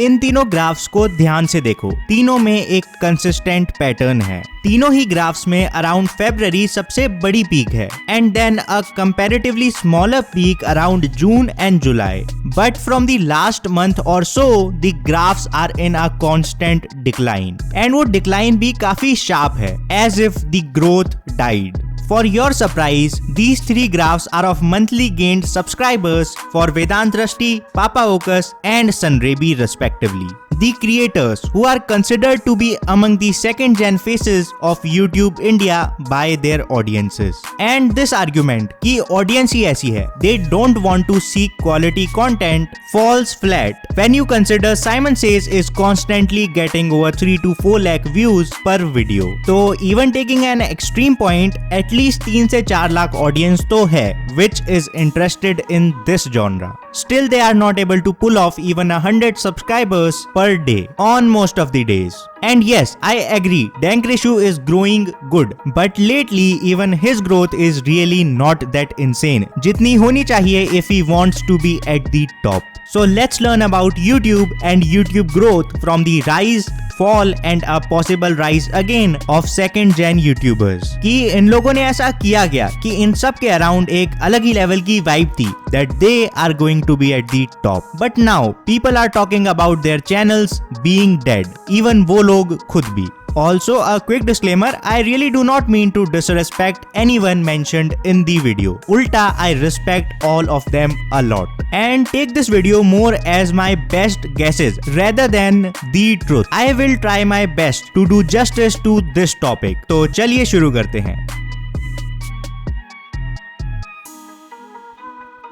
इन तीनों ग्राफ्स को ध्यान से देखो, तीनों में एक कंसिस्टेंट पैटर्न है। तीनों ही ग्राफ्स में अराउंड February सबसे बड़ी पीक है and then a comparatively smaller peak around June and July। But from the last month और so the graphs are in a constant decline and वो डिक्लाइन भी काफी शार्प है, as if the growth died. For your surprise, these three graphs are of monthly gained subscribers for Vedant Drashti, Papa Ocus and Sunrabi respectively. The creators who are considered to be among the second gen faces of YouTube India by their audiences. And this argument कि audience ही ऐसी है, they don't want to seek quality content, falls flat when you consider Simon Says is constantly getting over 3 to 4 lakh views per video. तो even taking an extreme point, at least 3 से 4 lakh audience तो है which is interested in this genre. Still they are not able to pull off even 100 subscribers per day on most of the days. And yes, I agree, Dank Rishu is growing good, but lately even his growth is really not that insane जितनी होनी चाहिए if he wants to be at the top. So let's learn about YouTube and YouTube growth from the rise, fall and a possible rise again of second gen YouTubers. कि इन लोगों ने ऐसा किया गया कि इन सब के अराउंड एक अलग ही लेवल की वाइब थी that they are going to be at the top. But now people are talking about their channels being dead. Even वो लोग खुद भी. Also, a quick disclaimer, I really do not mean to disrespect anyone mentioned in the video. Ulta, I respect all of them a lot. And take this video more as my best guesses rather than the truth. I will try my best to do justice to this topic. तो चलिए शुरू करते हैं.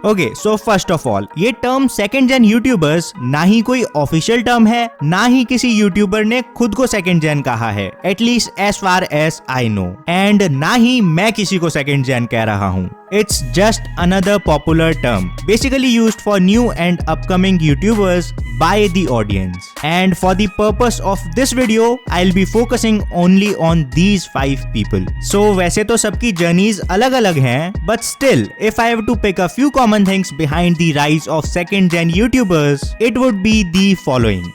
Okay, so first of all ये term second gen YouTubers ना ही कोई official term है, ना ही किसी यूट्यूबर ने खुद को सेकंड जेन कहा है, at least as far as I know, and ना ही मैं किसी को सेकंड जेन कह रहा हूँ. It's just another popular term, basically used for new and upcoming YouTubers by the audience. And for the purpose of this video, I'll be focusing only on these 5 people. So वैसे तो सबकी journeys अलग-अलग हैं, but still, if I have to pick a few common things behind the rise of second gen YouTubers, it would be the following.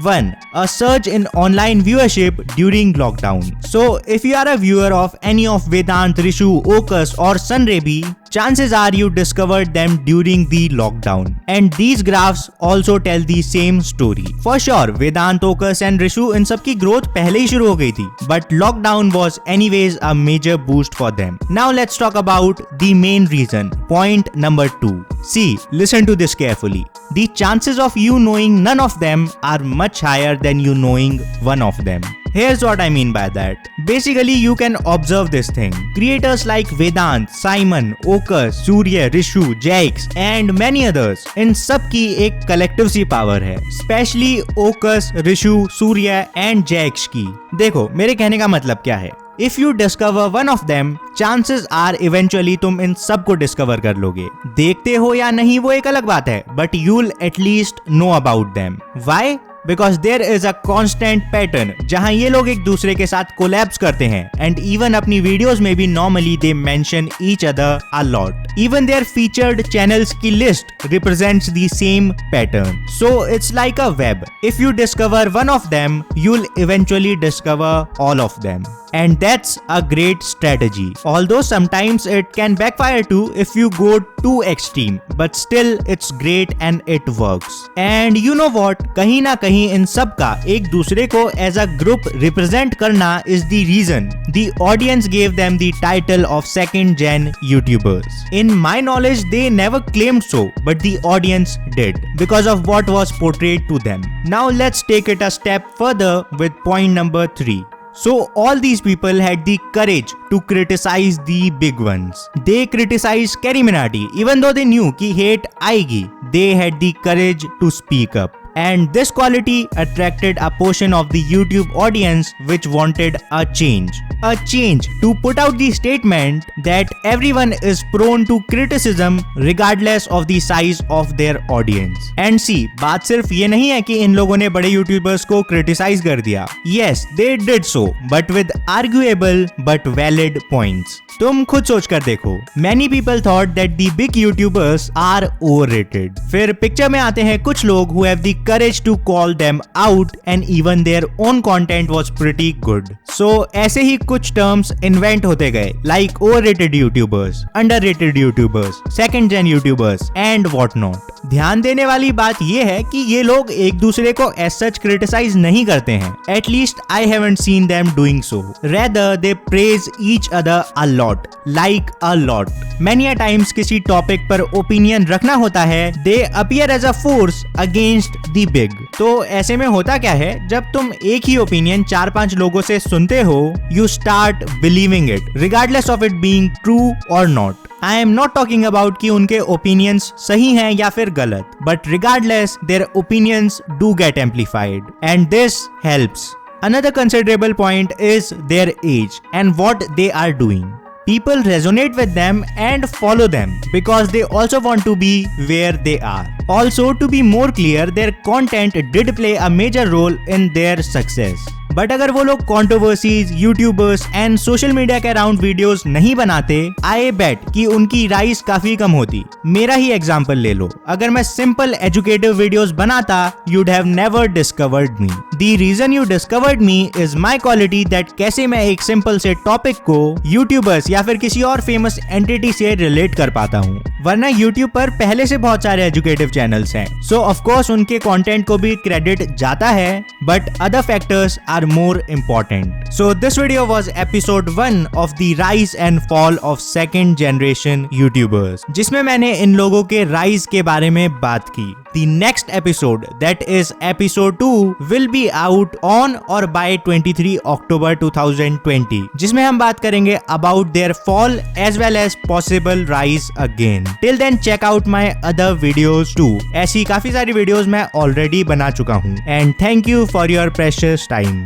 1. A surge in online viewership during lockdown. So, if you are a viewer of any of Vedant, Rishu, Ocus or Sunrabi, chances are you discovered them during the lockdown. And these graphs also tell the same story. For sure, Vedant, Ocus and Rishu in सब की growth पहले ही शुरू हो गई थी, but lockdown was anyways a major boost for them. Now let's talk about the main reason. Point number 2. See, listen to this carefully. The chances of you knowing none of them are much higher than you knowing one of them. Here's what I mean by that. Basically, you can observe this thing. Creators like Vedant, Simon, Ocus, Surya, Rishu, Jaix and many others, इन सब की एक collective सी power है. Especially Ocus, Rishu, Surya and Jaix की. देखो, मेरे कहने का मतलब क्या है? If you discover one of them, chances are eventually तुम इन सब को discover कर लोगे. देखते हो या नहीं वो एक अलग बात है, but you'll at least know about them. Why? Because there is a constant pattern जहां ये लोग एक दूसरे के साथ कोलैब्स करते हैं and even अपनी वीडियोस में भी normally they mention each other a lot. Even their featured channels की list represents the same pattern. So it's like a web. If you discover one of them, you'll eventually discover all of them. And that's a great strategy. Although sometimes it can backfire too if you go too extreme, but still it's great and it works. And you know what? कहीं ना कहीं इन सब का एक दूसरे को as a group represent करना is the reason the audience gave them the title of second gen YouTubers. In my knowledge, they never claimed so, but the audience did because of what was portrayed to them. Now let's take it a step further with point number 3. So all these people had the courage to criticize the big ones. They criticized Carrie Minati even though they knew कि hate आएगी. They had the courage to speak up. And this quality attracted a portion of the YouTube audience which wanted a change. A change to put out the statement that everyone is prone to criticism regardless of the size of their audience. And see, बात सिर्फ ये नहीं है कि इन लोगों ने बड़े YouTubers को criticize कर दिया. Yes, they did so, but with arguable but valid points. तुम खुद सोच कर देखो. Many people thought that the big YouTubers are overrated. फिर पिक्चर में आते हैं कुछ लोग who have the courage to call them out and even their own content was pretty good. So ऐसे ही कुछ terms invent होते गए like overrated YouTubers, underrated YouTubers, second gen YouTubers and what not. ध्यान देने वाली बात ये है कि ये लोग एक दूसरे को as such criticize नहीं करते हैं. At least I haven't seen them doing so. Rather they praise each other a lot, like a lot. Many a times किसी टॉपिक पर ओपिनियन रखना होता है, they appear as a force against the big. तो ऐसे में होता क्या है, जब तुम एक ही ओपिनियन 4-5 लोगों से सुनते हो, you start believing it, regardless of it being true or not. I am not talking about कि उनके opinions सही हैं या फिर गलत, but regardless, their opinions do get amplified, and this helps. Another considerable point is their age and what they are doing. People resonate with them and follow them because they also want to be where they are. Also, to be more clear, their content did play a major role in their success. But अगर वो लोग controversies, YouTubers and social media के around videos नहीं बनाते, आई बेट कि उनकी rise काफी कम होती. मेरा ही एग्जांपल ले लो, अगर मैं सिंपल एजुकेटिव वीडियोस बनाता, you'd have never discovered me. The reason you discovered me is my quality that कैसे मैं एक सिंपल से टॉपिक को यूट्यूबर्स या फिर किसी और फेमस एंटिटी से रिलेट कर पाता हूँ. वरना यूट्यूब पर पहले से बहुत सारे एजुकेटिव चैनल्स हैं, सो ऑफ कोर्स उनके कंटेंट को भी क्रेडिट जाता है, but other factors are more important. So this video was episode 1 of the rise and fall of second generation YouTubers, जिसमें मैंने इन लोगों के rise के बारे में बात की. The next episode, that is episode 2, will be out on or by 23 October 2020, जिसमें हम बात करेंगे about their fall as well as possible rise again. Till then check out my other videos too. ऐसी काफी सारी videos मैं already बना चुका हूँ. And thank you for your precious time.